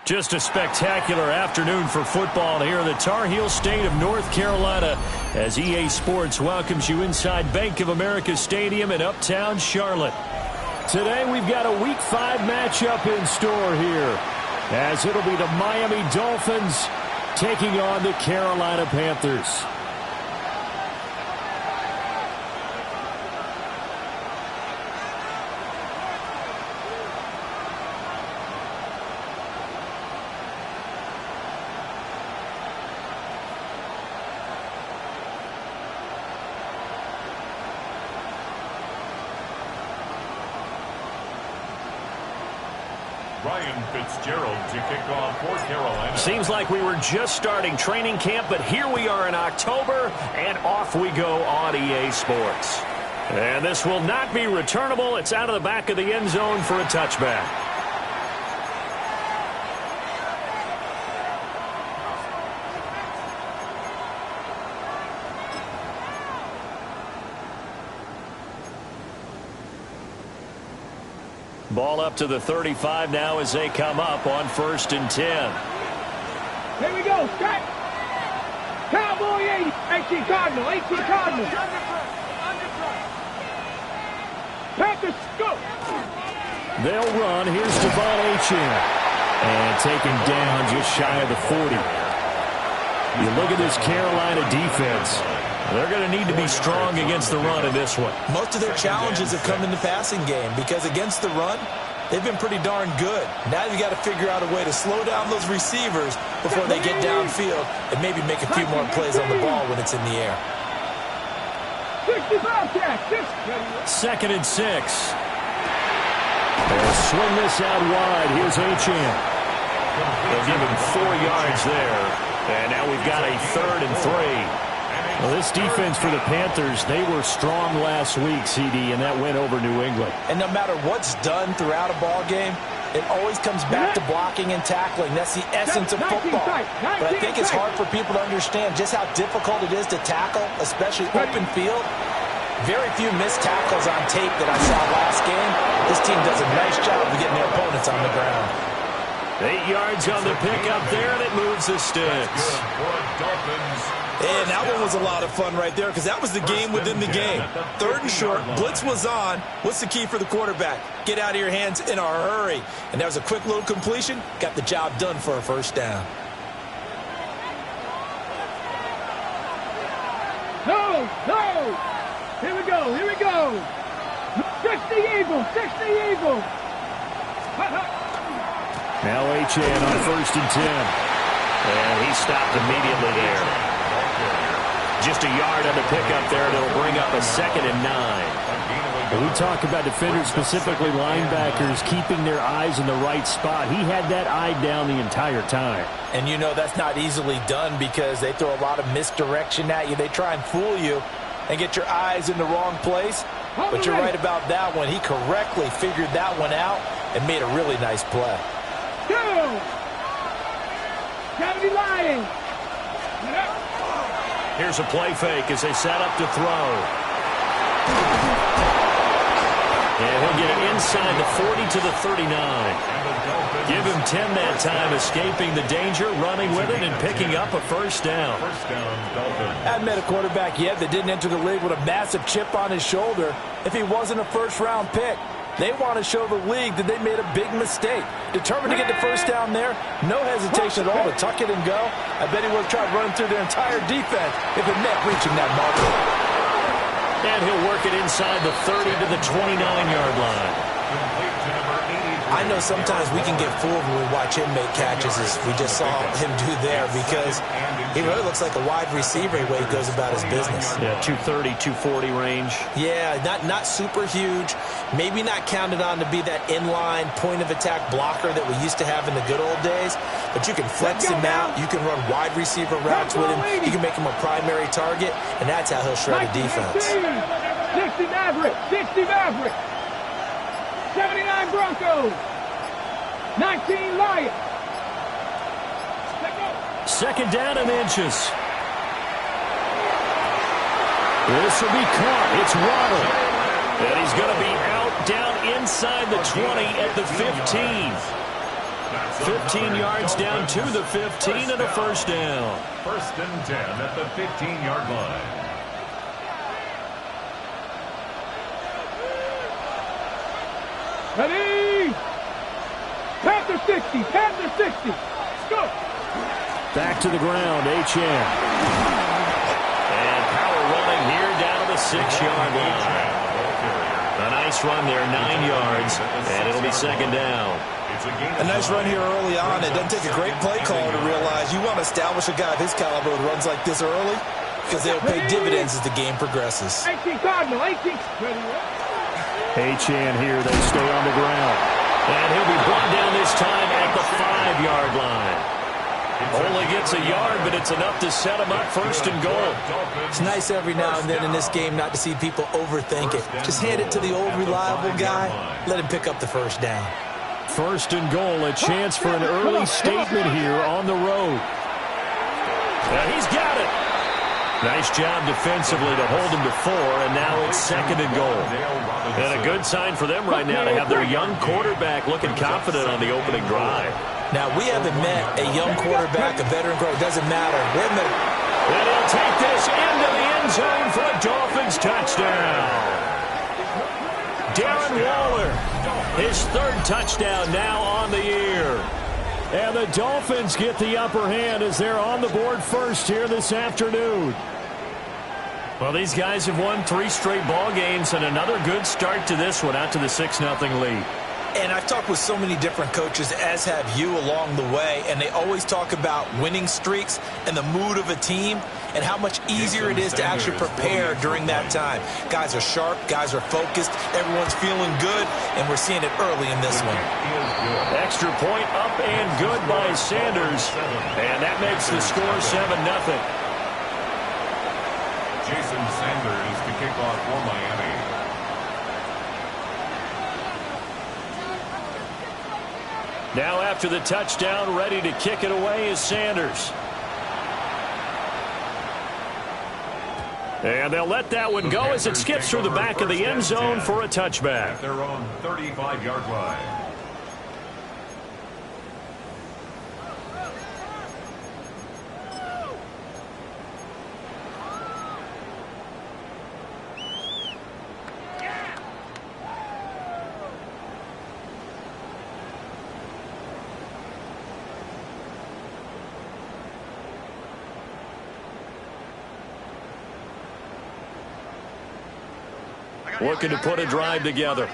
Just a spectacular afternoon for football here in the Tar Heel state of North Carolina as EA Sports welcomes you inside Bank of America Stadium in Uptown Charlotte. Today we've got a Week 5 matchup in store here as it'll be the Miami Dolphins taking on the Carolina Panthers. To kick off for Carolina. Seems like we were just starting training camp, but here we are in October, and off we go on EA Sports. And this will not be returnable. It's out of the back of the end zone for a touchback. Ball up to the 35 now as they come up on 1st and 10. Here we go, strike. Cowboy 80, 18 Cardinal, 18 Cardinal. Panthers, go. They'll run. Here's Devon Achane. And taken down just shy of the 40. You look at this Carolina defense. They're going to need to be strong against the run in this one. Most of their challenges have come in the passing game because against the run, they've been pretty darn good. Now you've got to figure out a way to slow down those receivers before they get downfield and maybe make a few more plays on the ball when it's in the air. 2nd and 6. They'll swing this out wide. Here's Achane. They'll give him 4 yards there. And now we've got a 3rd and 3. Well, this defense for the Panthers, they were strong last week, CD, and that went over New England. And no matter what's done throughout a ball game, it always comes back to blocking and tackling. That's the essence of football. But I think it's hard for people to understand just how difficult it is to tackle, especially open field. Very few missed tackles on tape that I saw last game. This team does a nice job of getting their opponents on the ground. 8 yards on the pickup there, and it moves the sticks. And that one was a lot of fun right there because that was the game within the game. 3rd and short, blitz was on. What's the key for the quarterback? Get out of your hands in a hurry. And that was a quick little completion. Got the job done for a 1st down. No, no. Here we go, here we go. 60 Eagles, 60 Eagles. Now Achane on 1st and 10. And he stopped immediately there. Just a yard on the pickup there. That'll bring up a 2nd and 9. When we talk about defenders, specifically linebackers, keeping their eyes in the right spot. He had that eye down the entire time. And you know that's not easily done because they throw a lot of misdirection at you. They try and fool you and get your eyes in the wrong place. But you're right about that one. He correctly figured that one out and made a really nice play. Go! Gotta be lying. Here's a play fake as they set up to throw. And he'll get it inside the 40 to the 39. Give him 10 that time, escaping the danger, running with it, and picking up a 1st down. I haven't met a quarterback yet that didn't enter the league with a massive chip on his shoulder if he wasn't a 1st-round pick. They want to show the league that they made a big mistake. Determined to get the 1st down there, no hesitation at all to tuck it and go. I bet he would have tried running through their entire defense if it meant reaching that marker. And he'll work it inside the 30 to the 29-yard line. I know sometimes we can get fooled when we watch him make catches as we just saw him do there because he really looks like a wide receiver the way he goes about his business. Yeah, 230, 240 range. Yeah, not super huge. Maybe not counted on to be that inline point-of-attack blocker that we used to have in the good old days. But you can flex him out. You can run wide receiver routes with him. You can make him a primary target, and that's how he'll shred a defense. 60 Maverick, 60 Maverick. 79 Broncos. 19 Lions. 2nd down and inches. This will be caught. It's Waddle. And he's going to be out down inside the 20 at the 15. 15 yards down to the 15 and a first down. 1st and 10 at the 15-yard line. Ready? Panther 60, Panther 60. Go. Back to the ground, Achane. And power running here down to the 6-yard line. A nice run there, 9 yards, and it'll be 2nd down. A nice run here early on. It doesn't take a great play caller to realize you want to establish a guy of his caliber who runs like this early because they'll pay dividends as the game progresses. 18 Cardinal, 18. Achane here, they stay on the ground. And he'll be brought down this time at the 5-yard line. Only gets a yard, but it's enough to set him up 1st and goal. It's nice every now and then in this game not to see people overthink it. Just hand it to the old reliable guy. Let him pick up the 1st down. 1st and goal, a chance for an early statement here on the road. And he's got it. Nice job defensively to hold him to 4, and now it's 2nd and goal. And a good sign for them right now to have their young quarterback looking confident on the opening drive. Now, we haven't met a young quarterback, a veteran quarterback. It doesn't matter. And he'll take this into the end zone for a Dolphins touchdown. Darren Waller, his 3rd touchdown now on the year. And the Dolphins get the upper hand as they're on the board first here this afternoon. Well, these guys have won 3 straight ball games, and another good start to this one out to the 6-0 lead. And I've talked with so many different coaches, as have you along the way, and they always talk about winning streaks and the mood of a team and how much easier it is to actually prepare during that time. Guys are sharp, guys are focused, everyone's feeling good, and we're seeing it early in this one. Extra point up and good by Sanders, and that makes the score 7-0. Jason Sanders to kick off for Miami. Now after the touchdown, ready to kick it away is Sanders. And they'll let that one go as it skips through the back of the end zone for a touchback. At their own 35-yard line. Looking to put a drive together.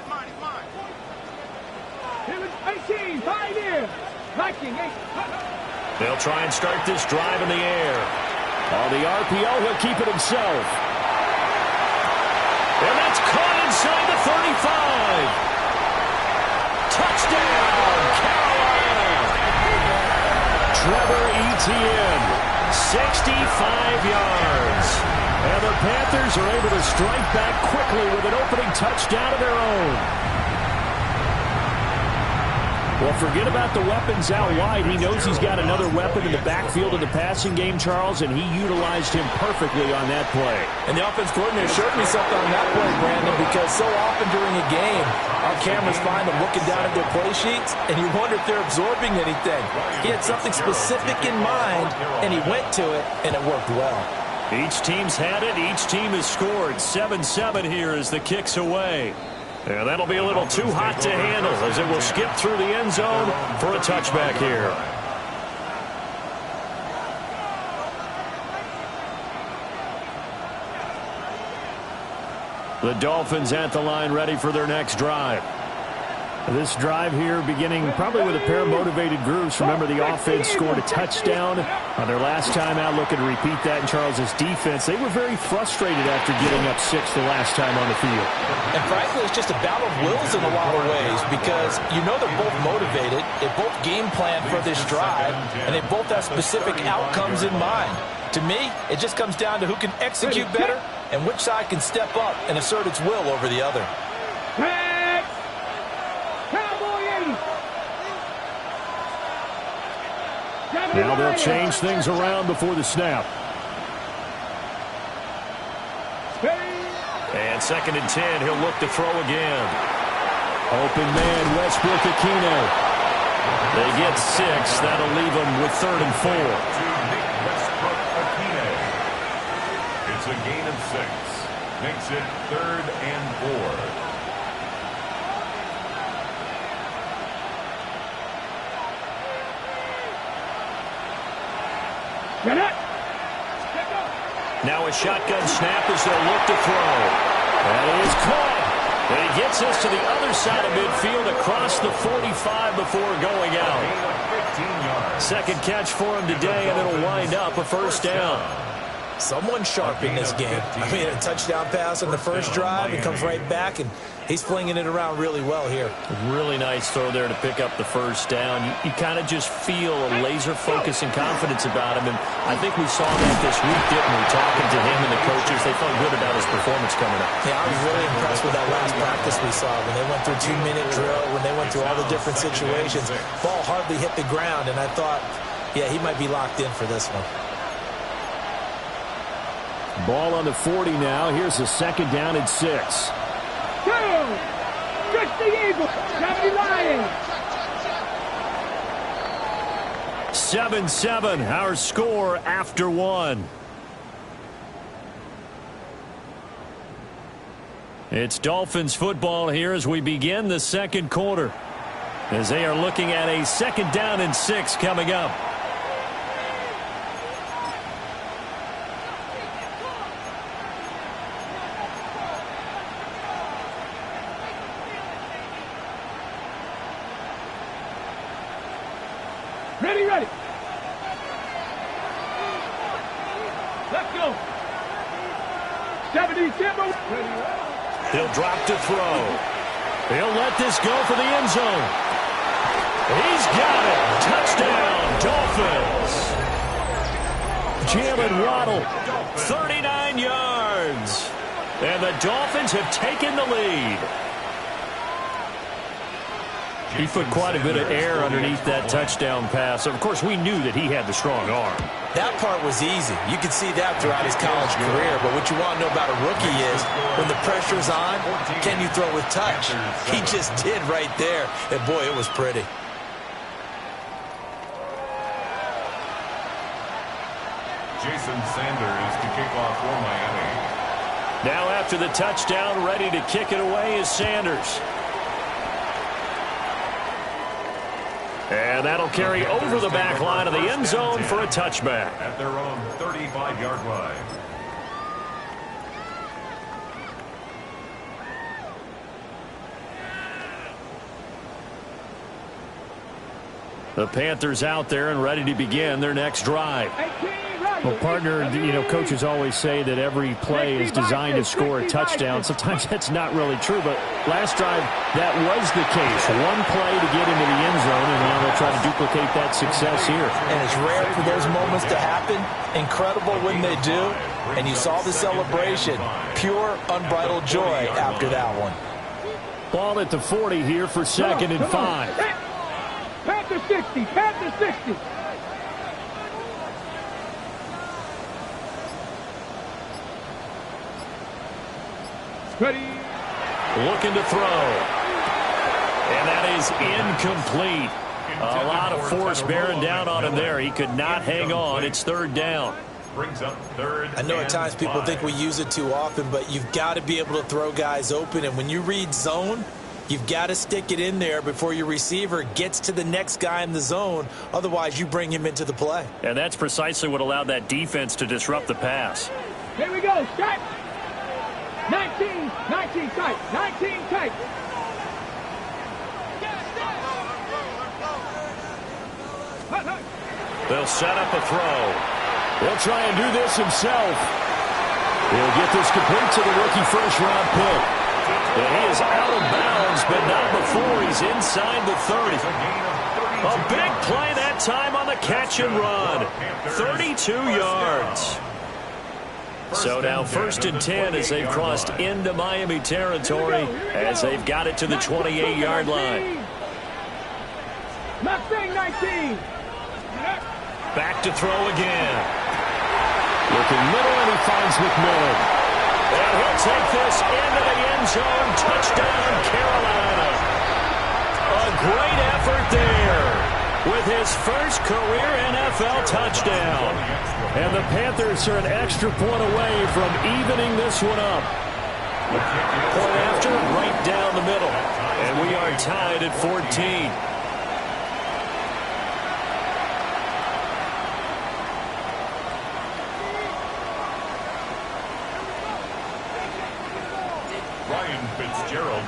18, pioneer. 19, 8. They'll try and start this drive in the air. On the RPO, he'll keep it himself. And that's caught inside the 35. Touchdown, Carolina. Trevor Etienne, 65 yards. And the Panthers are able to strike back quickly with an opening touchdown of their own. Well, forget about the weapons out wide. He knows he's got another weapon in the backfield of the passing game, Charles, and he utilized him perfectly on that play. And the offense coordinator showed me something on that play, Brandon, because so often during a game, our cameras find them looking down at their play sheets, and you wonder if they're absorbing anything. He had something specific in mind, and he went to it, and it worked well. Each team's had it. Each team has scored. 7-7 here as the kick's away. And that'll be a little too hot to handle as it will skip through the end zone for a touchback here. The Dolphins at the line ready for their next drive. This drive here beginning probably with a pair of motivated groups. Remember, the offense scored a touchdown on their last time out. Looking to repeat that in Charles's defense. They were very frustrated after getting up 6 the last time on the field. And frankly, it's just a battle of wills in a lot of ways because you know they're both motivated. They both game plan for this drive, and they both have specific outcomes in mind. To me, it just comes down to who can execute better and which side can step up and assert its will over the other. Now they'll change things around before the snap. And 2nd and 10, he'll look to throw again. Open man, Westbrook Aquino. They get 6. That'll leave them with 3rd and 4. It's a gain of 6. Makes it 3rd and 4. Now a shotgun snap as they'll look to throw. That is caught. And he gets us to the other side of midfield across the 45 before going out. Second catch for him today, and it'll wind up a 1st down. Someone sharp in this game. I mean, a touchdown pass on the first drive. It comes right back, and he's flinging it around really well here. Really nice throw there to pick up the 1st down. You kind of just feel a laser focus and confidence about him, and I think we saw that this week, didn't we? Talking to him and the coaches, they felt good about his performance coming up. Yeah, I was really impressed with that last practice we saw when they went through 2-minute drill, when they went through all the different situations. Ball hardly hit the ground, and I thought, yeah, he might be locked in for this one. Ball on the 40 now. Here's a 2nd down and 6. 2. Just the Eagles. 70 Lions. 7-7, our score after 1. It's Dolphins football here as we begin the 2nd quarter, as they are looking at a 2nd down and 6 coming up. Ready. Let's go. 70 Timber. He'll drop to throw. He'll let this go for the end zone. He's got it. Touchdown, Dolphins. Jalen Waddle, 39 yards. And the Dolphins have taken the lead. He put quite a bit of air underneath that touchdown pass. Of course, we knew that he had the strong arm. That part was easy. You could see that throughout his college career. But what you want to know about a rookie is when the pressure's on, can you throw with touch? He just did right there. And, boy, it was pretty. Jason Sanders to kick off for Miami. Now after the touchdown, ready to kick it away is Sanders. And that'll carry over the back line of the end zone for a touchback. At their own 35-yard line. The Panthers out there and ready to begin their next drive. Well, partner, coaches always say that every play is designed to score a touchdown. Sometimes that's not really true, but last drive, that was the case. One play to get into the end zone, and now they'll try to duplicate that success here. And it's rare for those moments to happen. Incredible when they do. And you saw the celebration. Pure, unbridled joy after that one. Ball at the 40 here for 2nd and 5. Panther 60. Panther 60. Ready. Looking to throw. And that is incomplete. A lot of force bearing down on him there. He could not hang on. It's 3rd down. Brings up 3rd. I know at times people think we use it too often, but you've got to be able to throw guys open. And when you read zone, you've got to stick it in there before your receiver gets to the next guy in the zone. Otherwise, you bring him into the play. And that's precisely what allowed that defense to disrupt the pass. Here we go. Start. 19 tight. 19 tight. They'll set up a throw. He'll try and do this himself. He'll get this complete to the rookie first-round pick. And he is out of bounds, but not before he's inside the 30. A big play that time on the catch and run. 32 yards. So now 1st and 10 as they've crossed into Miami territory as they've got it to the 28-yard line. Mustang 19. Back to throw again. Looking middle, and he finds McMillan. And he'll take this into the end zone. Touchdown, Carolina. A great effort there. his first career NFL touchdown. And the Panthers are an extra point away from evening this one up. Point after, right down the middle. And we are tied at 14.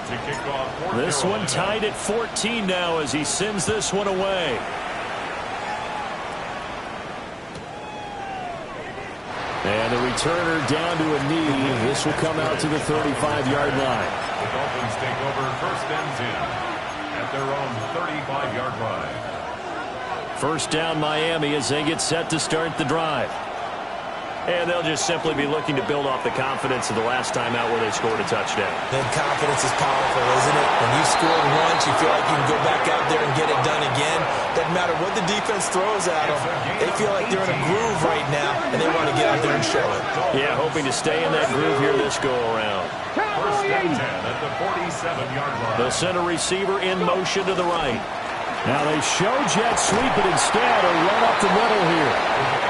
To kick off this one tied at 14 now as he sends this one away. And the returner down to a knee. This will come out to the 35-yard line. The Dolphins take over first and 10 at their own 35-yard line. First down Miami as they get set to start the drive. And they'll just simply be looking to build off the confidence of the last time out where they scored a touchdown. Then confidence is powerful, isn't it? When you scored once, you feel like you can go back out there and get it done again. Doesn't matter what the defense throws at them. They feel like they're in a groove right now, and they want to get out there and show it. Yeah, hoping to stay in that groove here this go-around. First and 10 at the 47-yard line. The center receiver in motion to the right. Now they show jet sweep it instead, or run up the middle here.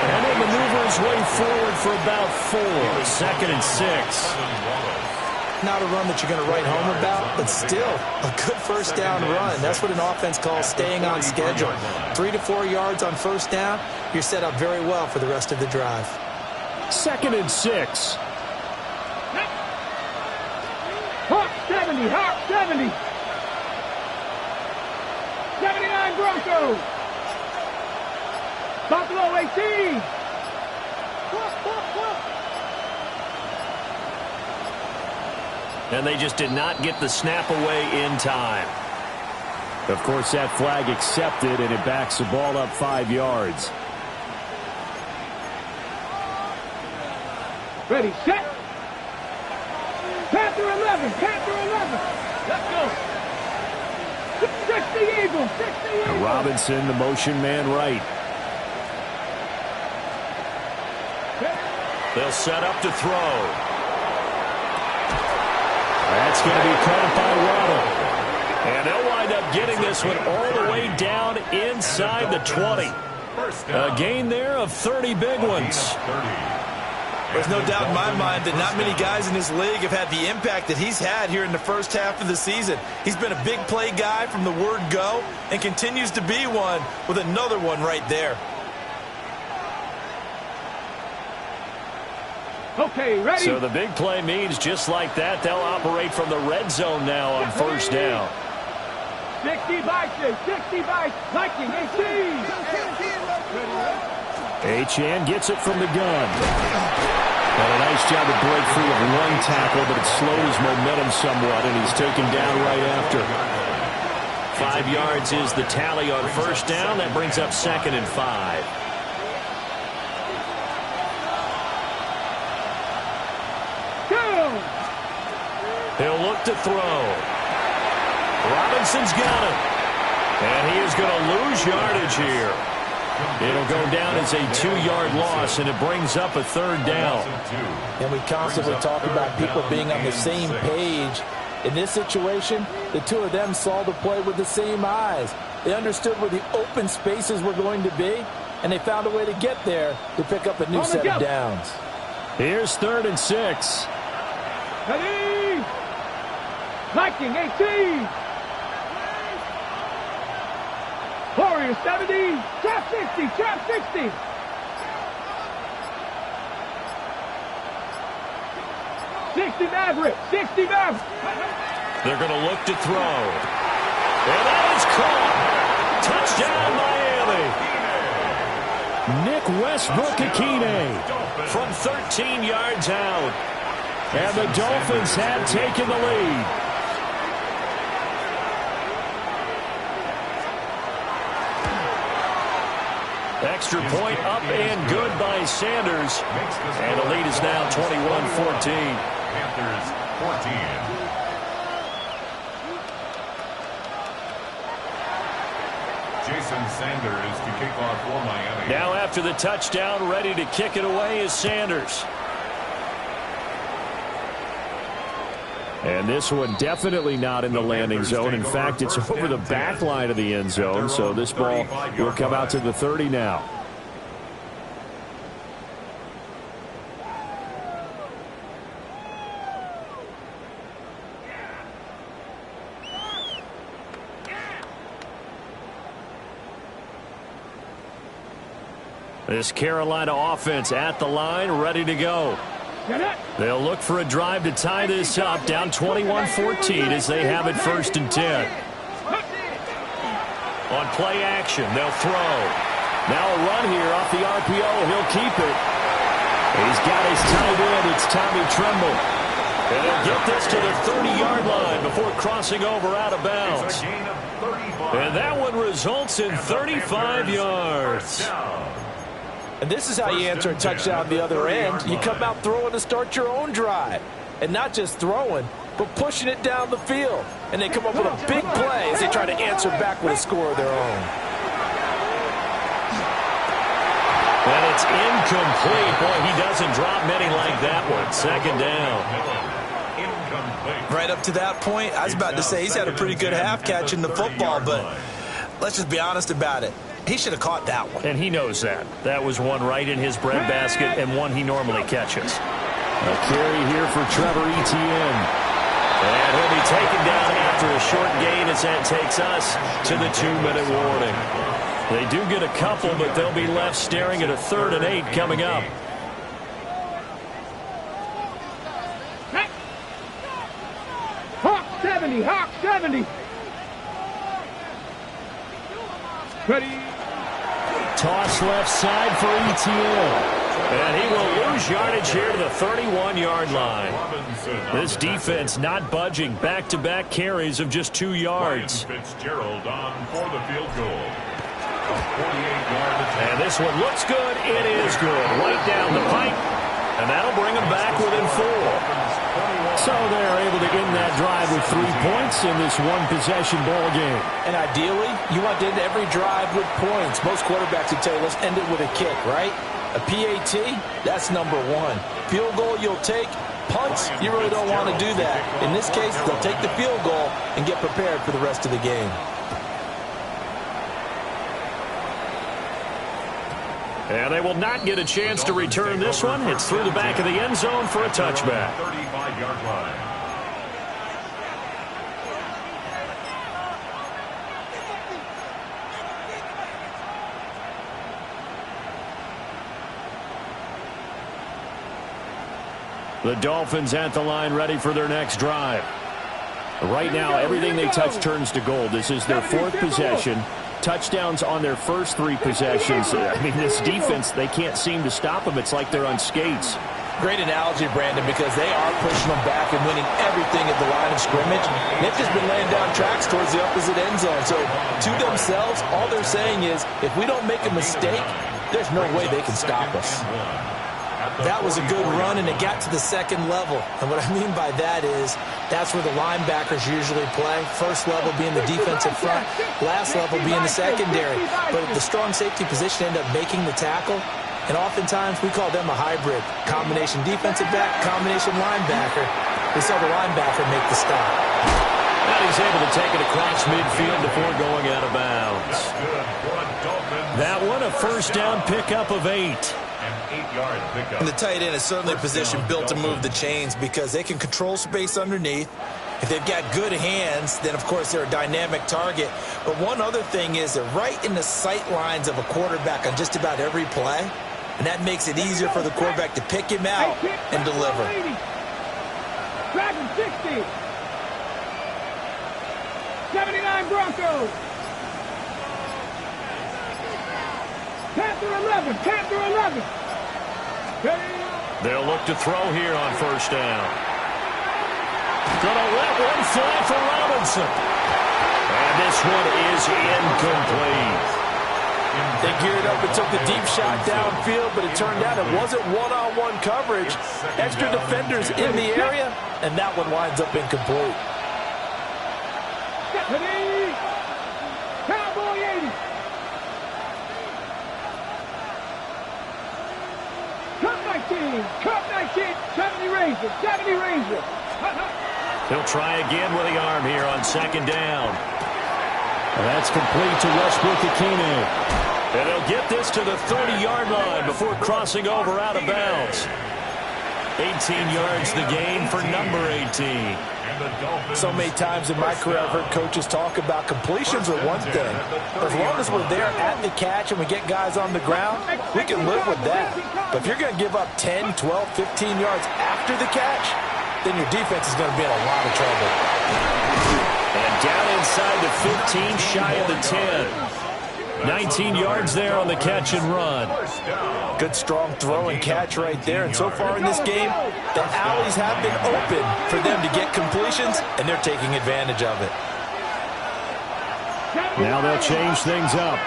And he'll maneuver his way forward for about 4. 2nd and 6. Not a run that you're going to write home about, but still a good first down run. That's what an offense calls staying on schedule. 3 to 4 yards on first down, you're set up very well for the rest of the drive. 2nd and 6. Hawk 70, Hawk 70. 79 Broncos. Buffalo 18. And they just did not get the snap away in time. Of course, that flag accepted, and it backs the ball up 5 yards. Ready, set. Panther 11, Panther 11. Let's go. 60 Eagles, 60 Eagles. Robinson, the motion man right. They'll set up to throw. That's going to be caught by Waddle. And they'll wind up getting this one all the way down inside the 20. A gain there of 30 big ones. There's no doubt in my mind that not many guys in this league have had the impact that he's had here in the first half of the season. He's been a big play guy from the word go and continues to be one with another one right there. Okay, ready? So the big play means just like that, they'll operate from the red zone now on first down. 60 Vikings, 60 Vikings, 18. Achane gets it from the gun. And a nice job to break free of one tackle, but it slowed his momentum somewhat, and he's taken down right after. 5 yards is the tally on first down. That brings up 2nd and 5. He'll look to throw. Robinson's got it. And he is going to lose yardage here. It'll go down as a 2-yard loss, and it brings up a 3rd down. And we constantly talk about people being on the same page. In this situation, the two of them saw the play with the same eyes. They understood where the open spaces were going to be, and they found a way to get there to pick up a new set of downs. Here's 3rd and 6. Ready? Viking 18. Warriors 70. Trap 60. Trap 60. Maverick. 60 Maverick. They're going to look to throw. And that is caught. Touchdown, Miami. Nick Westbrook-Ikhine from 13 yards out. And the Dolphins have taken the lead. Extra point up and good by Sanders. And the lead is now 21-14. Panthers 14. Jason Sanders to kick off for Miami. Now after the touchdown, ready to kick it away is Sanders. And this one definitely not in the landing zone. In fact, it's over the back line of the end zone. So this ball will come out to the 30 now. This Carolina offense at the line, ready to go. They'll look for a drive to tie this up, down 21-14 as they have it 1st and 10. On play action, they'll throw. Now a run here off the RPO. He'll keep it. He's got his tight end. It's Tommy Tremble. And he'll get this to the 30-yard line before crossing over out of bounds. And that one results in 35 yards. And this is how you answer a touchdown the other end. You come out throwing to start your own drive. And not just throwing, but pushing it down the field. And they come up with a big play as they try to answer back with a score of their own. And it's incomplete. Boy, he doesn't drop many like that one. 2nd down. Right up to that point, I was about to say he's had a pretty good half catching the football, but let's just be honest about it. He should have caught that one. And he knows that. That was one right in his breadbasket and one he normally catches. A carry here for Trevor Etienne. And he'll be taken down after a short gain as that takes us to the 2-minute warning. They do get a couple, but they'll be left staring at a 3rd and 8 coming up. Hawk 70, Hawk 70. Ready. Toss left side for Etienne. And he will lose yardage here to the 31-yard line. This defense not budging. Back-to-back carries of just 2 yards. Fitzgerald on for the field goal. And this one looks good. It is good. Right down the pipe. And that'll bring them back within 4. So they're able to end that drive with 3 points in this one-possession ball game. And ideally, you want to end every drive with points. Most quarterbacks would tell you, let's end it with a kick, right? A PAT, that's number 1. Field goal you'll take. Punts, you really don't want to do that. In this case, they'll take the field goal and get prepared for the rest of the game. And they will not get a chance to return this one. It's through the back of the end zone for a touchback. 35-yard line. The Dolphins at the line ready for their next drive. Right now, everything they touch turns to gold. This is their 4th possession. Touchdowns on their first 3 possessions. I mean, this defense, they can't seem to stop them. It's like they're on skates. Great analogy, Brandon, because they are pushing them back and winning everything at the line of scrimmage. They've just been laying down tracks towards the opposite end zone. So to themselves, all they're saying is, if we don't make a mistake, there's no way they can stop us. That was a good run, and it got to the 2nd level. And what I mean by that is that's where the linebackers usually play. First level being the defensive front, last level being the secondary. But the strong safety position end up making the tackle, and oftentimes we call them a hybrid. Combination defensive back, combination linebacker. We saw the linebacker make the stop. And he's able to take it across midfield before going out of bounds. That one, a 1st down pickup of 8. And the tight end is certainly a position built to move the chains because they can control space underneath. If they've got good hands, then, of course, they're a dynamic target. But one other thing is they're right in the sight lines of a quarterback on just about every play. And that makes it easier for the quarterback to pick him out and deliver. Dragon 60. 79 Broncos. Panther 11. Panther 11. They'll look to throw here on 1st down. Gonna let one fly for Robinson. And this one is incomplete. They geared up and took the deep shot downfield, but it turned out it wasn't one-on-one coverage. Extra defenders in the area, and that one winds up incomplete. Cowboy 80. Cup 19, 70 Razor, 70 Razor. He'll try again with the arm here on second down. And that's complete to Westbrook-Ikhine. And they'll get this to the 30-yard line before crossing over out of bounds. 18 yards the gain for number 18. So many times in my career I've heard coaches talk about completions are one thing. As long as we're there at the catch and we get guys on the ground, we can live with that. But if you're going to give up 10, 12, 15 yards after the catch, then your defense is going to be in a lot of trouble. And down inside the 15, shy of the 10. 19 yards there on the catch and run. Good strong throw and catch right there. And so far in this game, the alleys have been open for them to get completions, and they're taking advantage of it. Now they'll change things up.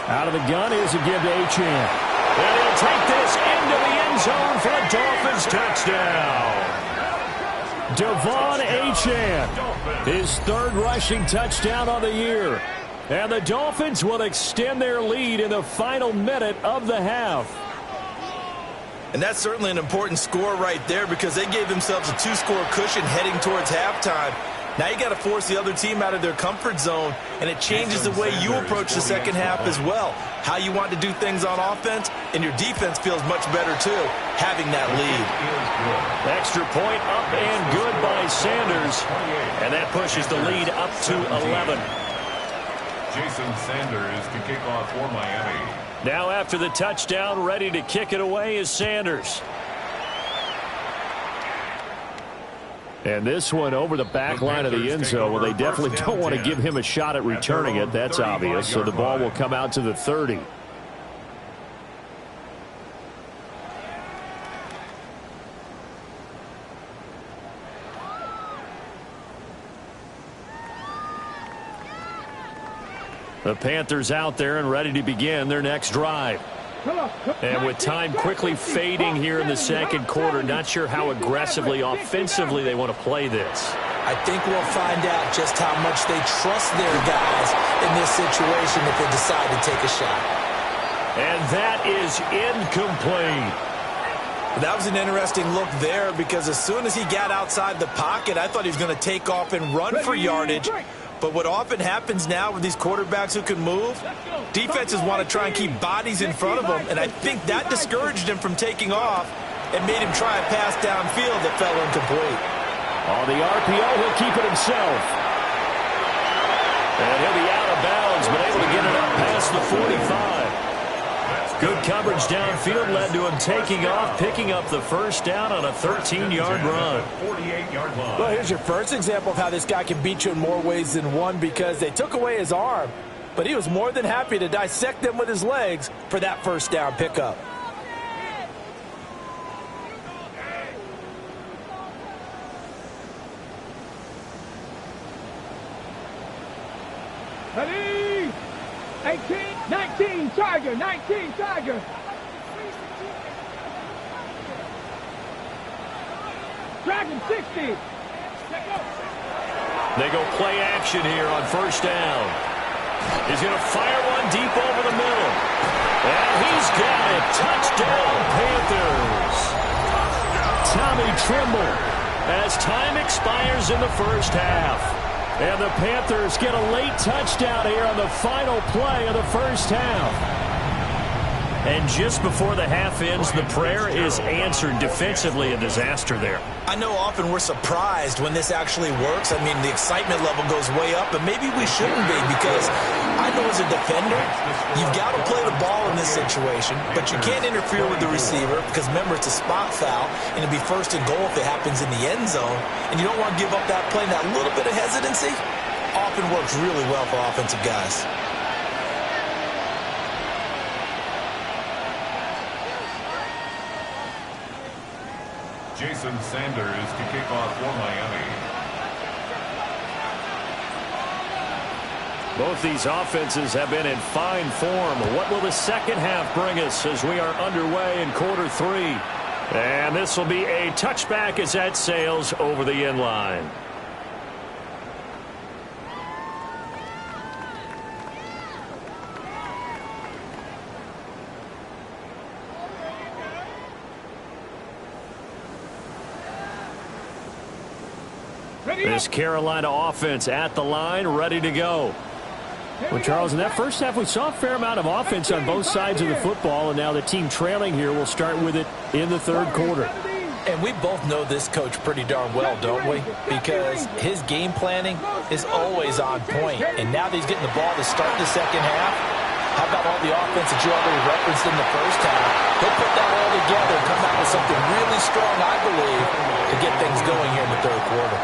Out of the gun is a give to Achane. And he'll take this into the end zone for a Dolphins touchdown. Devon Achane, his third rushing touchdown on the year. And the Dolphins will extend their lead in the final minute of the half. And that's certainly an important score right there because they gave themselves a 2-score cushion heading towards halftime. Now you got to force the other team out of their comfort zone, and it changes the way you approach the second half as well. How you want to do things on offense, and your defense feels much better too, having that lead. Extra point up and good by Sanders, and that pushes the lead up to 11. Jason Sanders to kick off for Miami. Now after the touchdown, ready to kick it away is Sanders. And this one over the back line of the end zone. Well, they definitely don't want to give him a shot at returning it. That's obvious. So the ball will come out to the 30. The Panthers out there and ready to begin their next drive. And with time quickly fading here in the second quarter, not sure how aggressively, offensively they want to play this. I think we'll find out just how much they trust their guys in this situation if they decide to take a shot. And that is incomplete. That was an interesting look there because as soon as he got outside the pocket, I thought he was going to take off and run for yardage. But what often happens now with these quarterbacks who can move, defenses want to try and keep bodies in front of them, and I think that discouraged him from taking off and made him try a pass downfield that fell incomplete. On the RPO, he'll keep it himself. And he'll be out of bounds, but able to get it up past the 45. Good coverage downfield led to him taking off, picking up the first down on a 13-yard run. 48-yard line. Well, here's your first example of how this guy can beat you in more ways than one because they took away his arm, but he was more than happy to dissect them with his legs for that first down pickup. Ready? 18, 19, Tiger, 19, Tiger. Dragon 60. They go play action here on first down. He's going to fire one deep over the middle. And he's got it. Touchdown, Panthers. Tommy Tremble as time expires in the first half. And the Panthers get a late touchdown here on the final play of the first half. And just before the half ends, the prayer is answered. Defensively, a disaster there. I know often we're surprised when this actually works. I mean, the excitement level goes way up, but maybe we shouldn't be because I know as a defender, you've got to play the ball in this situation, but you can't interfere with the receiver because, remember, it's a spot foul, and it'll be first and goal if it happens in the end zone, and you don't want to give up that play. And that little bit of hesitancy often works really well for offensive guys. Jason Sanders to kick off for Miami. Both these offenses have been in fine form. What will the second half bring us as we are underway in quarter three? And this will be a touchback as that sails over the end line. This Carolina offense at the line, ready to go. Well, Charles, in that first half, we saw a fair amount of offense on both sides of the football, and now the team trailing here will start with it in the third quarter. And we both know this coach pretty darn well, don't we? Because his game planning is always on point. And now that he's getting the ball to start the second half, how about all the offense that you already referenced in the first half? He'll put that all together and come out with something really strong, I believe, to get things going here in the third quarter.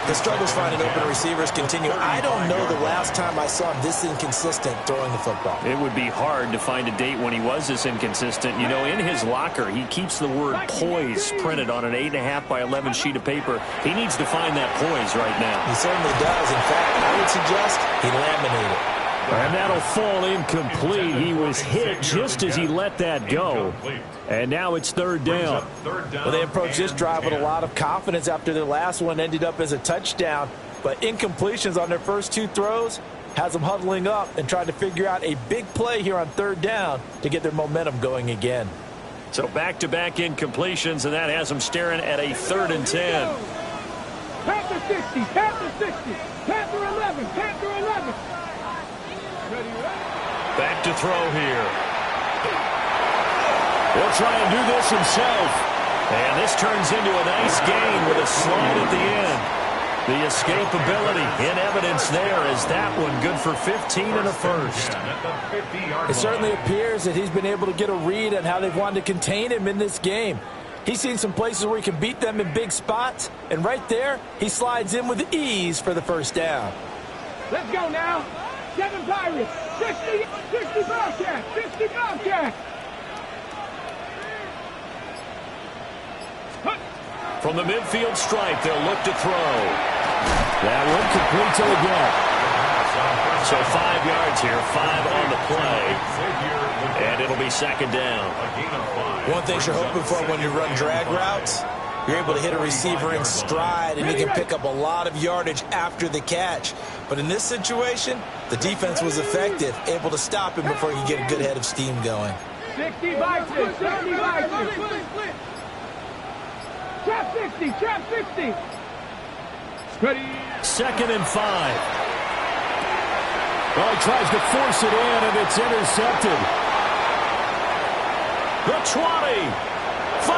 The struggles finding open receivers continue. I don't know the last time I saw him this inconsistent throwing the football. It would be hard to find a date when he was this inconsistent. You know, in his locker, he keeps the word poise printed on an 8.5 by 11 sheet of paper. He needs to find that poise right now. He certainly does. In fact, I would suggest he laminated. And that'll fall incomplete. He was hit just as he let that go. And now it's third down. Well, they approached this drive with a lot of confidence after their last one ended up as a touchdown. But incompletions on their first two throws has them huddling up and trying to figure out a big play here on third down to get their momentum going again. So back-to-back incompletions, and that has them staring at a 3rd and 10. Panther 60, Panther 60, Panther 11, Panther 11. Back to throw here. He'll try and do this himself. And this turns into a nice gain with a slide at the end. The escapability in evidence there as that one good for 15 and a first. It certainly appears that he's been able to get a read on how they've wanted to contain him in this game. He's seen some places where he can beat them in big spots. And right there, he slides in with ease for the first down. Let's go now. 7 Pirates, 60 Bobcats, 60 Bobcats. From the midfield stripe, they'll look to throw. That one complete to the gap. So 5 yards here, 5 on the play. And it'll be second down. One thing you're hoping for when you run drag routes, you're able to hit a receiver in stride, and he can pick up a lot of yardage after the catch. But in this situation, the defense was effective, able to stop him before he could get a good head of steam going. 60 by 6, 60 by 6. Trap 60, trap 60. Ready. 2nd and 5. Well, he tries to force it in, and it's intercepted. The 20. 5.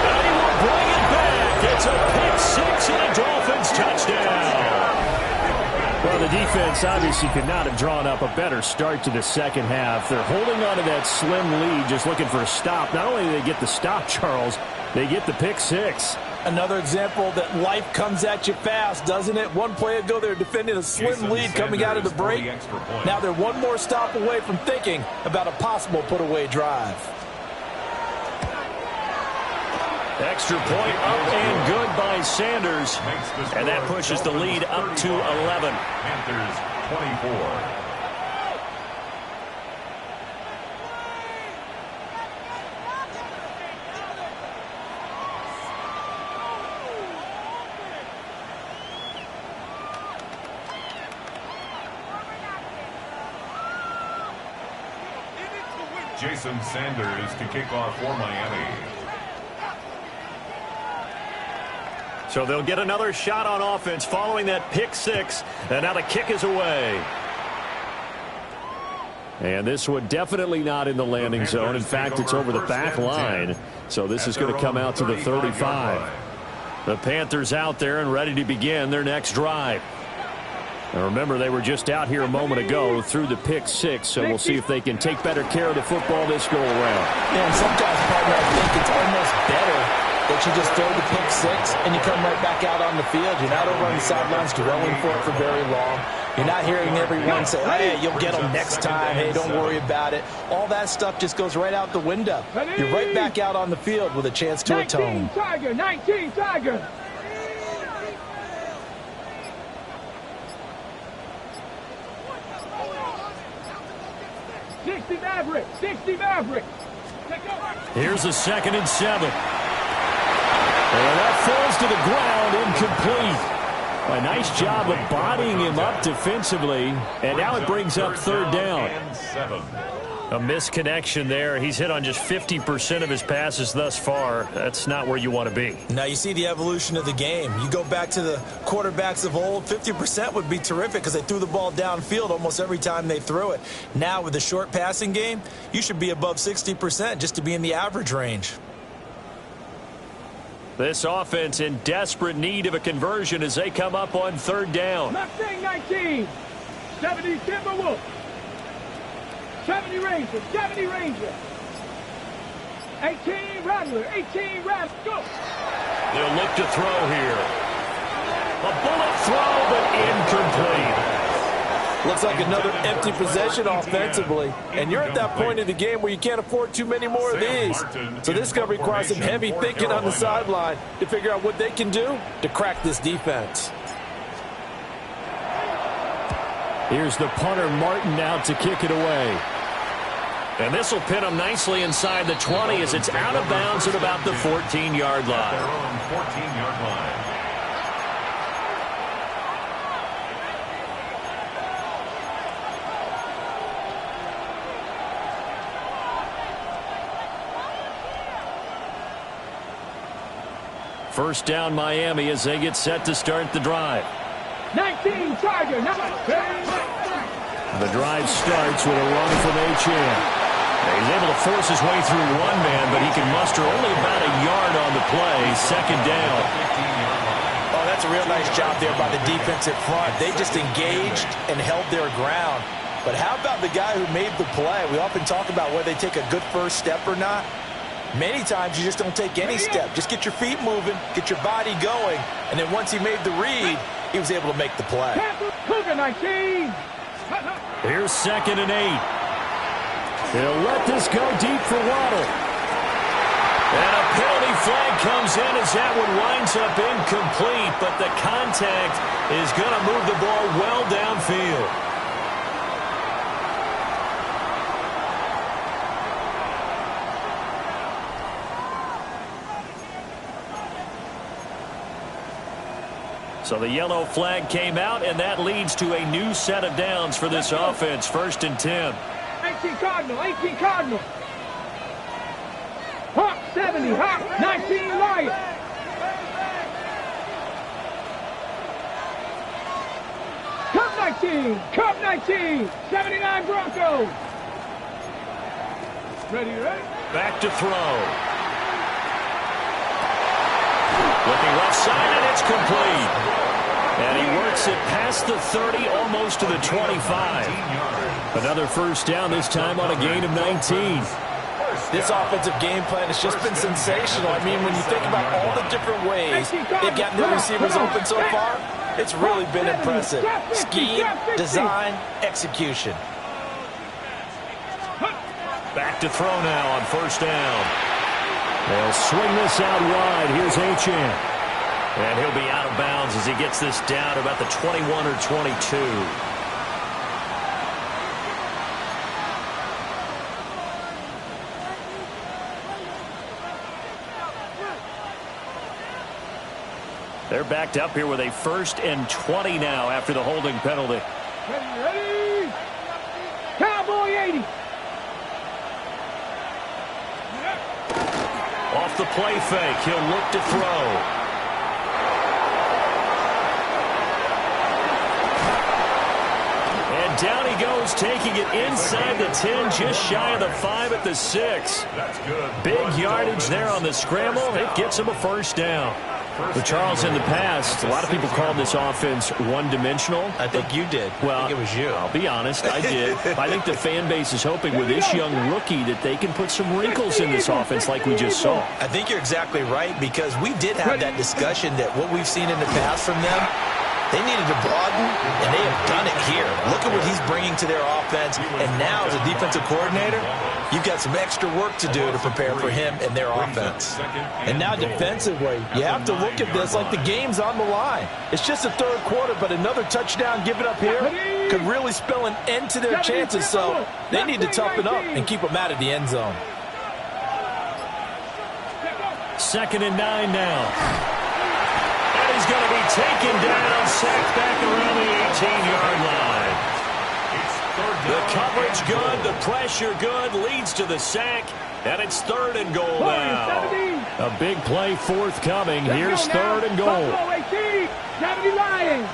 And he will bring it back. It's a pick 6 and a Dolphins touchdown. Well, the defense obviously could not have drawn up a better start to the second half. They're holding on to that slim lead, just looking for a stop. Not only do they get the stop, Charles, they get the pick 6. Another example that life comes at you fast, doesn't it? One play ago, they were defending a slim lead coming out of the break. Now they're one more stop away from thinking about a possible put-away drive. Extra point up and good by Sanders. And that pushes the lead up to 11. Panthers 24. Jason Sanders to kick off for Miami. So they'll get another shot on offense following that pick 6. And now the kick is away. And this one definitely not in the landing zone. In fact, it's over the back line. So this is going to come out to the 35. The Panthers out there and ready to begin their next drive. Now remember, they were just out here a moment ago through the pick 6, so we'll see if they can take better care of the football this go around. Yeah, and sometimes, partner, I think it's almost better that you just throw the pick 6 and you come right back out on the field. You're not over on the sidelines dwelling for it for very long. You're not hearing everyone say, hey, you'll get them next time. Hey, don't worry about it. All that stuff just goes right out the window. You're right back out on the field with a chance to atone. 19 Tiger, 19 Tiger. 60 Maverick, 60 Maverick. Here's a 2nd and 7. And that falls to the ground, incomplete. A nice job of bodying him up defensively. And now it brings up 3rd down. A misconnection there. He's hit on just 50% of his passes thus far. That's not where you want to be. Now you see the evolution of the game. You go back to the quarterbacks of old, 50% would be terrific because they threw the ball downfield almost every time they threw it. Now with the short passing game, you should be above 60% just to be in the average range. This offense in desperate need of a conversion as they come up on third down. Mustang 19, 70 Timberwolf. 70 Ranger, 70 Ranger. 18 Rattler, 18 Rattler, go. They'll look to throw here. A bullet throw, but incomplete. Looks like another empty possession offensively. And you're at that point in the game where you can't afford too many more of these. So this is going to require some heavy thinking on the sideline to figure out what they can do to crack this defense. Here's the punter, Martin, out to kick it away. And this will pin him nicely inside the 20 as it's out of bounds at about the 14-yard line. Their own 14-yard line. First down, Miami, as they get set to start the drive. 19 Charger, The drive starts with a run from Achane. He's able to force his way through one man, but he can muster only about a yard on the play. Second down. Oh, that's a real nice job there by the defense in front. They just engaged and held their ground. But how about the guy who made the play? We often talk about whether they take a good first step or not. Many times you just don't take any step. Just get your feet moving, get your body going, and then once he made the read, he was able to make the play. Cougar 19. Here's 2nd and 8. He'll let this go deep for Waddle. And a penalty flag comes in as that one winds up incomplete, but the contact is going to move the ball well downfield. So the yellow flag came out, and that leads to a new set of downs for this offense. 1st and 10. 18 Cardinal, 18 Cardinal. Hawk 70, Hawk 19 Lion. Cup 19, 79 Broncos. Ready? Back to throw. Looking left side, and it's complete. And he works it past the 30, almost to the 25. Another first down, this time on a gain of 19. This offensive game plan has just been sensational. I mean, when you think about all the different ways they've gotten their receivers open so far, it's really been impressive. Scheme, design, execution. Back to throw now on first down. They'll swing this out wide. Here's Achane. And he'll be out of bounds as he gets this down to about the 21 or 22. They're backed up here with a 1st and 20 now after the holding penalty. Ready? Cowboy 80. Off the play fake, he'll look to throw. And down he goes, taking it inside the 10, just shy of the 5 at the 6. That's good. Big yardage there on the scramble. It gets him a first down. But Charles, in the past, a lot of people called this offense one-dimensional. I think you did. Well, I think it was you. I'll be honest, I did. I think the fan base is hoping with this young rookie that they can put some wrinkles in this offense like we just saw. I think you're exactly right, because we did have that discussion that what we've seen in the past from them, they needed to broaden, and they have done it here. Look at what he's bringing to their offense, and now as a defensive coordinator, you've got some extra work to do to prepare for him and their offense. And now defensively, you have to look at this like the game's on the line. It's just the third quarter, but another touchdown given up here could really spell an end to their chances, so they need to toughen up and keep them out of the end zone. 2nd and 9 now. He's going to be taken down, sacked back around the 18-yard line. It's 3rd The coverage good, the pressure good, leads to the sack, and it's 3rd and goal now. A big play forthcoming. Here's 3rd and goal. 70 Lions.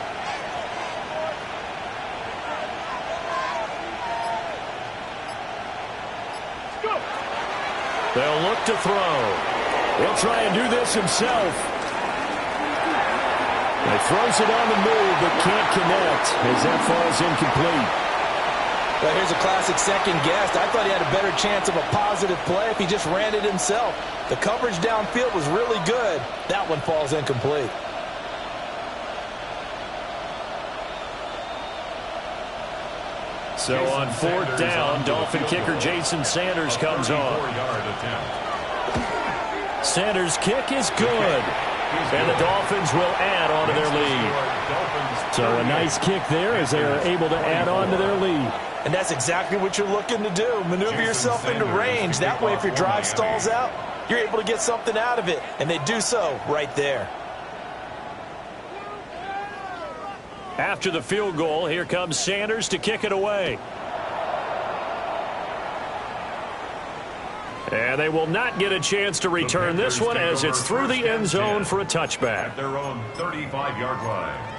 They'll look to throw. He'll try and do this himself. He throws it on the move, but can't connect as that falls incomplete. Well, here's a classic second guess. I thought he had a better chance of a positive play if he just ran it himself. The coverage downfield was really good. That one falls incomplete. So on 4th down, Dolphin kicker Jason Sanders comes on. Sanders' kick is good. And the Dolphins will add on to their lead. So a nice kick there as they are able to add on to their lead. And that's exactly what you're looking to do. Maneuver yourself into range. That way, if your drive stalls out, you're able to get something out of it. And they do so right there. After the field goal, here comes Sanders to kick it away. And they will not get a chance to return this one as it's through the end zone for a touchback. At their own 35-yard line.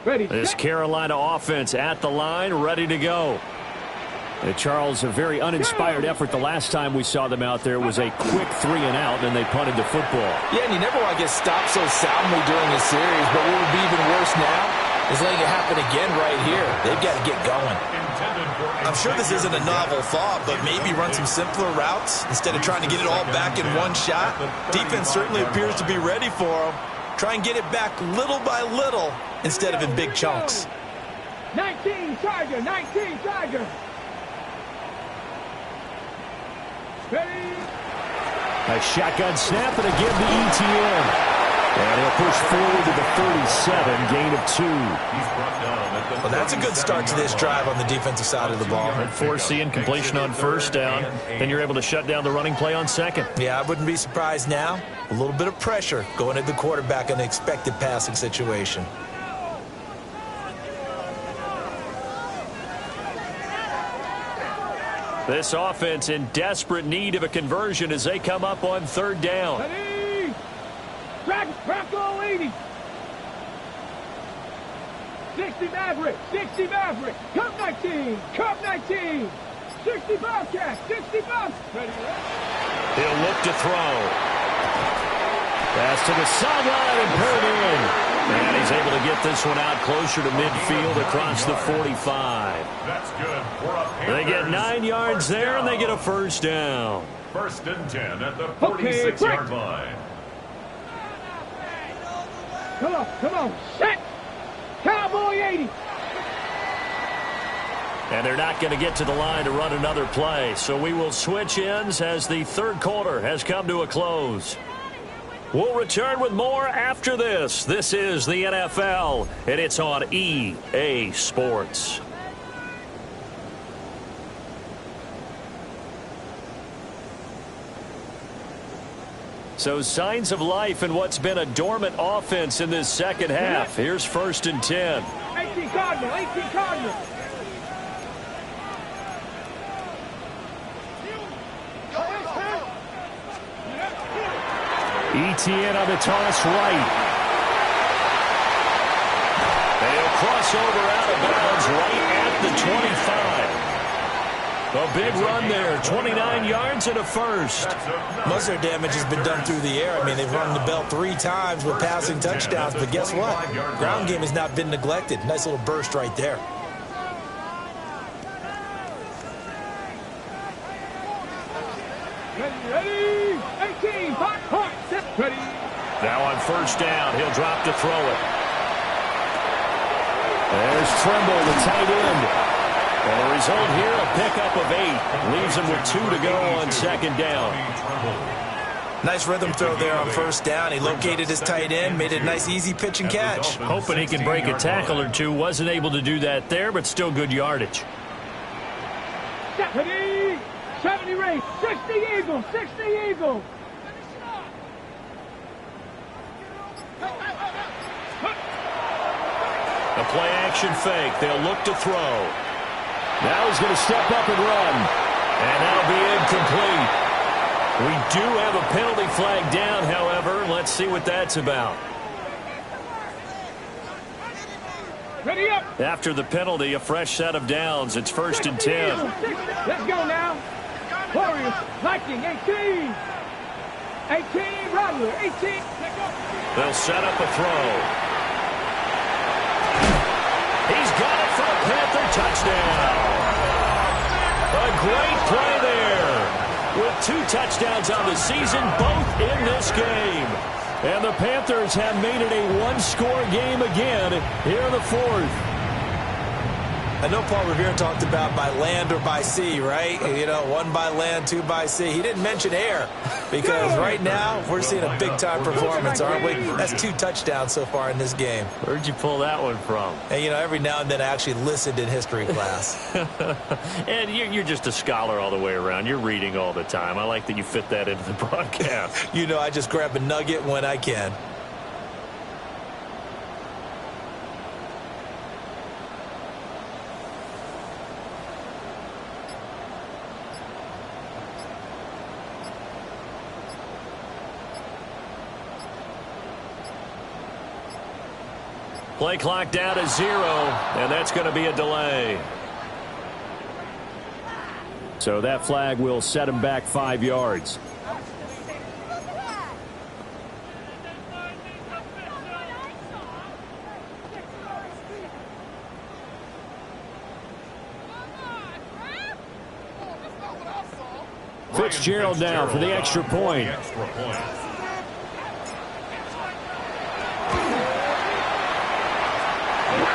Ready. This Carolina offense at the line, ready to go. Charles, a very uninspired effort the last time we saw them out there. It was a quick 3 and out, and they punted the football. Yeah, and you never want to get stopped so soundly during a series, but what would be even worse now is letting it happen again right here. They've got to get going. I'm sure this isn't a novel thought, but maybe run some simpler routes instead of trying to get it all back in one shot. Defense certainly appears to be ready for them. Try and get it back little by little instead of in big chunks. 19 Tiger, 19 Tiger. Ready. A shotgun snap and again to ETN. And he'll push forward to the 37, gain of 2. Well, that's a good start to this drive on the defensive side of the ball. And force the incompletion on 1st down. Then you're able to shut down the running play on 2nd. Yeah, I wouldn't be surprised now. A little bit of pressure going at the quarterback in an expected passing situation. This offense in desperate need of a conversion as they come up on 3rd down. Ready. Bronco 80. 60 Maverick. 60 Maverick. Cup 19. Cup 19. 60 Bobcat. 60 Bob. Ready. He'll look to throw. Pass to the sideline and put it in. And he's able to get this one out closer to midfield across the 45. That's good. They get 9 yards there, and they get a 1st down. 1st and 10 at the 46-yard line. Come on. Set. Cowboy 80. And they're not going to get to the line to run another play. So we will switch ends as the 3rd quarter has come to a close. We'll return with more after this. This is the NFL, and it's on EA Sports. So signs of life in what's been a dormant offense in this second half. Here's 1st and 10. 18 Cardinal. 18 Cardinal. ETN on the toss right. And he'll cross over out of bounds right at the 25. A big run there, 29 yards and a 1st. Most of their damage has been done through the air. I mean, they've rung the bell 3 times with passing touchdowns, but guess what? Ground game has not been neglected. Nice little burst right there. Ready. 18. Hot. Ready. Now on 1st down, he'll drop to throw it. There's Trimble, the tight end. And the result here, a pickup of 8. Leaves him with 2 to go on 2nd down. Nice rhythm throw there on 1st down. He located his tight end, made it a nice, easy pitch and catch. Hoping he can break a tackle or two. Wasn't able to do that there, but still good yardage. 70 race. 60 Eagle. 60 Eagle. play action fake. They'll look to throw. Now he's going to step up and run. And that'll be incomplete. We do have a penalty flag down, however. Let's see what that's about. Ready up. After the penalty, a fresh set of downs. It's 1st and 10. Let's go now. Warriors, Viking, 18. 18, Rattler, 18. They'll set up a throw. He's got it for a Panther touchdown. A great play there. With 2 touchdowns on the season, both in this game. And the Panthers have made it a one-score game again here in the 4th. I know Paul Revere talked about by land or by sea, right? You know, 1 by land, 2 by sea. He didn't mention air because right now we're seeing a big-time performance, aren't we? That's 2 touchdowns so far in this game. Where'd you pull that one from? And, you know, every now and then I actually listened in history class. And you're just a scholar all the way around. You're reading all the time. I like that you fit that into the broadcast. You know, I just grab a nugget when I can. Play clock down to 0, and that's going to be a delay. So that flag will set him back 5 yards. Fitzgerald now for the extra point.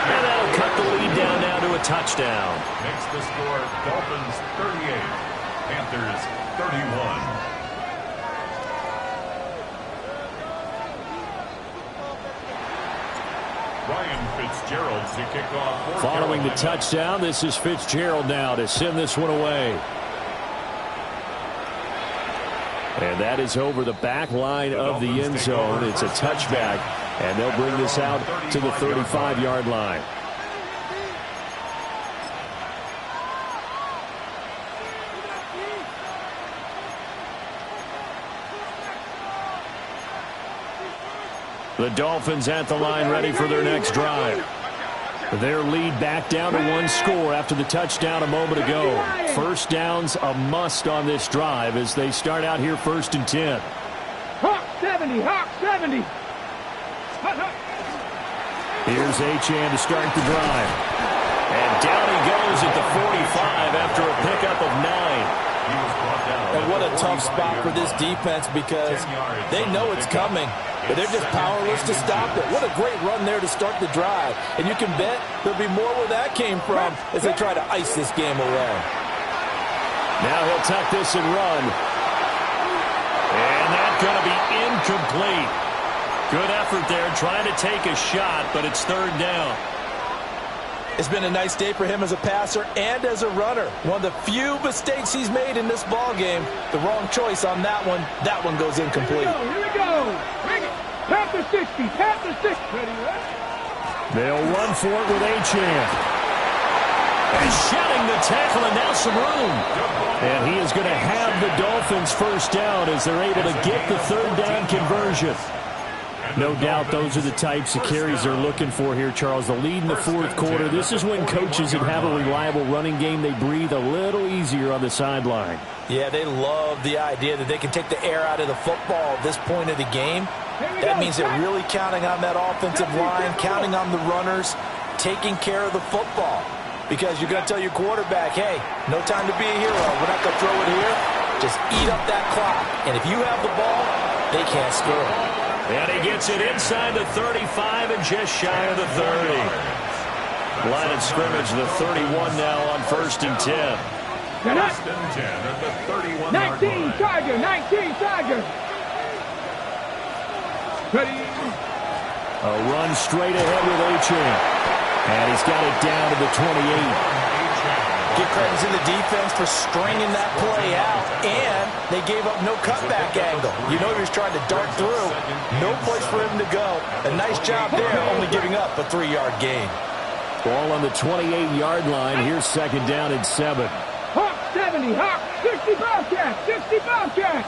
And that'll cut the lead down now to a touchdown. Makes the score Dolphins 38, Panthers 31. Ryan Fitzgerald to kick off. Following the touchdown, this is Fitzgerald now to send this one away. And that is over the back line of the end zone. It's a touchback, and they'll bring this out to the 35-yard line. The Dolphins at the line ready for their next drive. Their lead back down to 1 score after the touchdown a moment ago. First down's a must on this drive as they start out here 1st and 10. Hawk 70, Hawk 70. Here's Achane to start the drive. And down he goes at the 45 after a pickup of 9. And what a tough spot for this defense because they know it's coming, but they're just powerless to stop it. What a great run there to start the drive. And you can bet there'll be more where that came from as they try to ice this game away. Now he'll tuck this and run. And that's going to be incomplete. Good effort there trying to take a shot, but it's 3rd down. It's been a nice day for him as a passer and as a runner. One of the few mistakes he's made in this ball game. The wrong choice on that one. That one goes incomplete. Here we go. Bring it. Panther 60. Panther 60. Ready, right? They'll run for it with Achane. And shedding the tackle, and now some room. And he is going to have the Dolphins first down as they're able to get the 3rd down conversion. No doubt those are the types of carries they're looking for here, Charles. The lead in the 4th quarter. This is when coaches that have a reliable running game, they breathe a little easier on the sideline. Yeah, they love the idea that they can take the air out of the football at this point of the game. That means they're really counting on that offensive line, counting on the runners, taking care of the football. Because you're going to tell your quarterback, hey, no time to be a hero. We're not going to throw it here. Just eat up that clock. And if you have the ball, they can't score. And he gets it inside the 35 and just shy of the 30. Line of scrimmage, the 31 now on 1st and 10. 1st and 10 at the 31-yard 19 line. Tiger, 19 Tiger. Ready. A run straight ahead with Achane. And he's got it down to the 28. Give credit to the defense for stringing that play out, and they gave up no cutback angle. You know he was trying to dart through. No place for him to go. A nice job there, only giving up a 3-yard gain. Ball on the 28-yard line. Here's second down and 7. Hawk 70, Hawk 60 Bobcat, 60 Bobcat.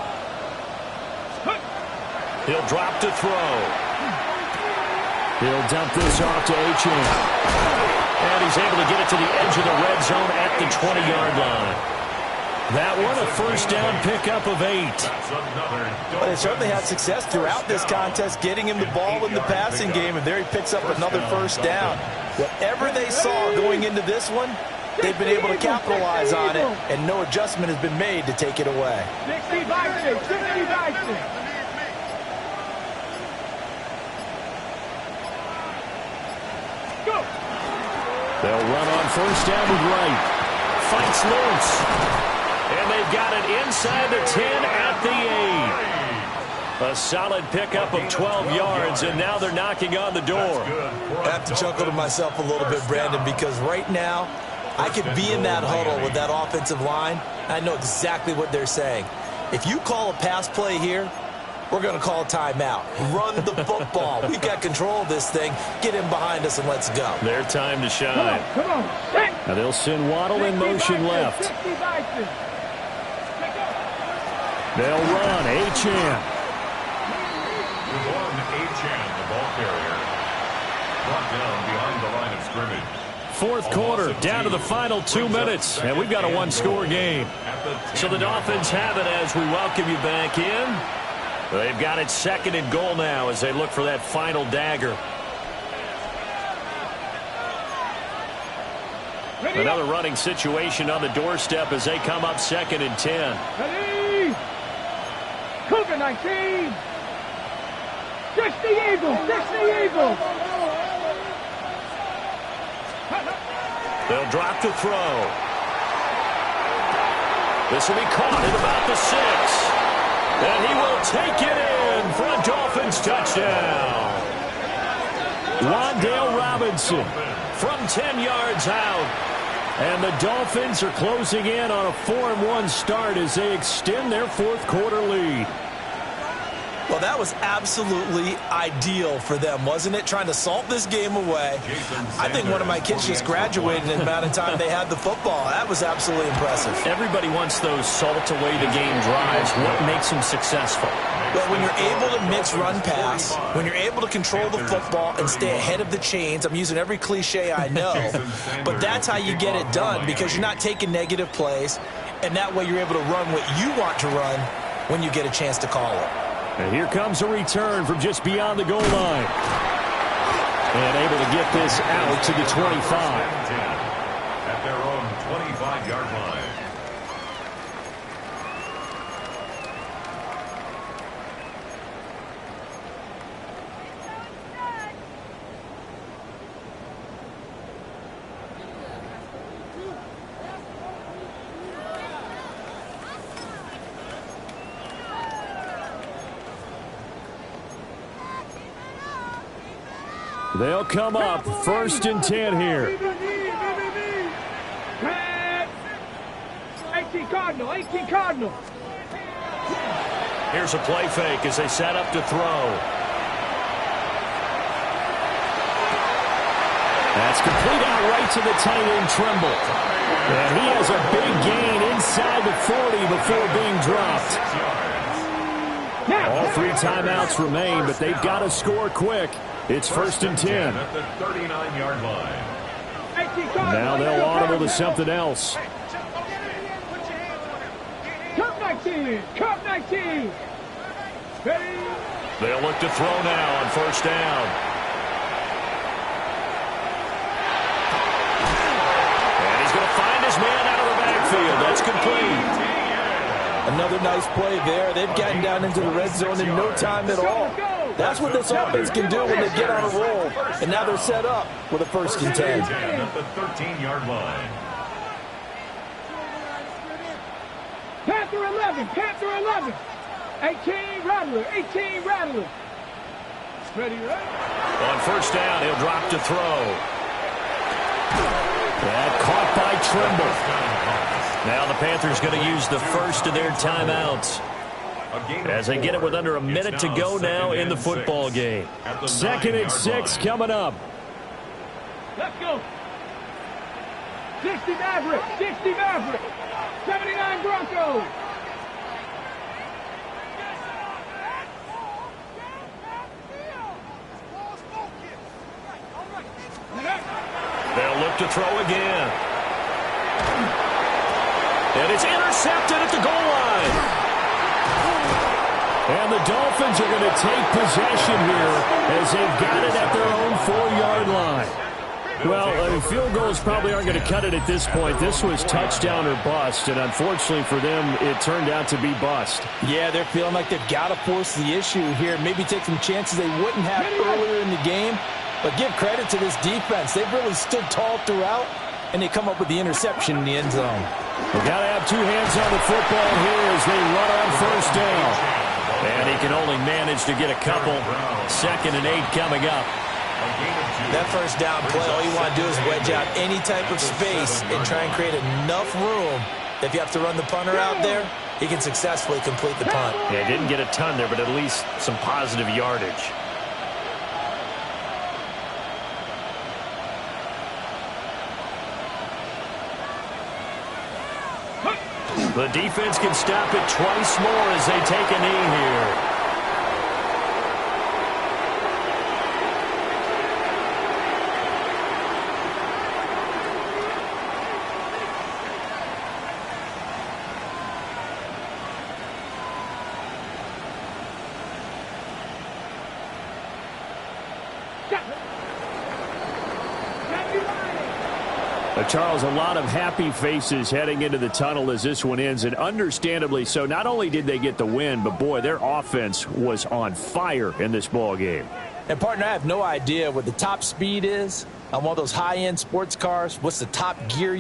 He'll drop to throw. He'll dump this off to Achane. And he's able to get it to the edge of the red zone at the 20-yard line. That one, a first down pickup of 8. But they certainly had success throughout this contest, getting him the ball in the passing game, and there he picks up another first down. Whatever they saw going into this one, they've been able to capitalize on it, and no adjustment has been made to take it away. 60 Bison, 60 Bison. Go. They'll run on first down with Wright. Fights loose. And they've got it inside the 10 at the 8. A solid pickup of 12 yards, and now they're knocking on the door. I have to chuckle to myself a little bit, Brandon, because right now I could be in that huddle with that offensive line. I know exactly what they're saying. If you call a pass play here, we're going to call a timeout. Run the football. We've got control of this thing. Get him behind us and let's go. Their time to shine. Come on. Now they'll send Waddle in motion left. 60 Bison. They'll run. Achane. Achane, the ball carrier, brought down behind the line of scrimmage. Fourth quarter, down to the final 2 minutes, and we've got a one-score game. So the Dolphins have it as we welcome you back in. They've got it second and goal now as they look for that final dagger. Another running situation on the doorstep as they come up second and 10. Ready? Cougar 19. 60 Eagles, 60 Eagles. They'll drop to throw. This will be caught at about the 6. And he will take it in for a Dolphins touchdown. Wan'Dale Robinson from 10 yards out. And the Dolphins are closing in on a 4-1 start as they extend their fourth quarter lead. Well, that was absolutely ideal for them, wasn't it? Trying to salt this game away. I think one of my kids just graduated in the amount of time they had the football. That was absolutely impressive. Everybody wants those salt away the game drives. What makes them successful? Well, when you're able to mix run-pass, when you're able to control the football and stay ahead of the chains, I'm using every cliche I know, but that's how you get it done because you're not taking negative plays, and that way you're able to run what you want to run when you get a chance to call it. And here comes a return from just beyond the goal line. And able to get this out to the 25. At their own 25-yard line. They'll come up first and 10 here. 18 Cardinal, 18 Cardinal. Here's a play fake as they set up to throw. That's complete out right to the tight end, Trimble. And he has a big gain inside the 40 before being dropped. All 3 timeouts remain, but they've got to score quick. It's first and 10. At the 39-yard line. Now they'll audible to something else. Cup 19, Cup 19. Ready? They'll look to throw now on first down. And he's going to find his man out of the backfield. That's complete. Another nice play there. They've gotten down into the red zone in no time at all. That's what this offense can do when they get on a roll. And now they're set up with a first and 10. At the 13-yard line. Panther 11, Panther 11. 18 Rattler, 18 Rattler. Ready, right? On first down, he'll drop to throw. That caught by Trimble. Now the Panthers going to use the first of their timeouts as they get it with under a minute to go now in the football game. Second and 6 coming up. Let's go. 60 Maverick. 60 Maverick. 79 Broncos. They'll look to throw again. And it's intercepted at the goal line. And the Dolphins are going to take possession here as they've got it at their own 4-yard line. Well, field goals probably aren't going to cut it at this point. This was touchdown or bust, and unfortunately for them, it turned out to be bust. Yeah, they're feeling like they've got to force the issue here. Maybe take some chances they wouldn't have earlier in the game. But give credit to this defense. They've really stood tall throughout, and they come up with the interception in the end zone. They've got to have two hands on the football here as they run on first down. And he can only manage to get a couple. 2nd and 8 coming up. That first down play, all you want to do is wedge out any type of space and try and create enough room that if you have to run the punter out there, he can successfully complete the punt. Yeah, didn't get a ton there, but at least some positive yardage. The defense can stop it twice more as they take a knee here. Charles, a lot of happy faces heading into the tunnel as this one ends, and understandably so. Not only did they get the win, but, boy, their offense was on fire in this ball game. And, partner, I have no idea what the top speed is on one of those high-end sports cars. What's the top gear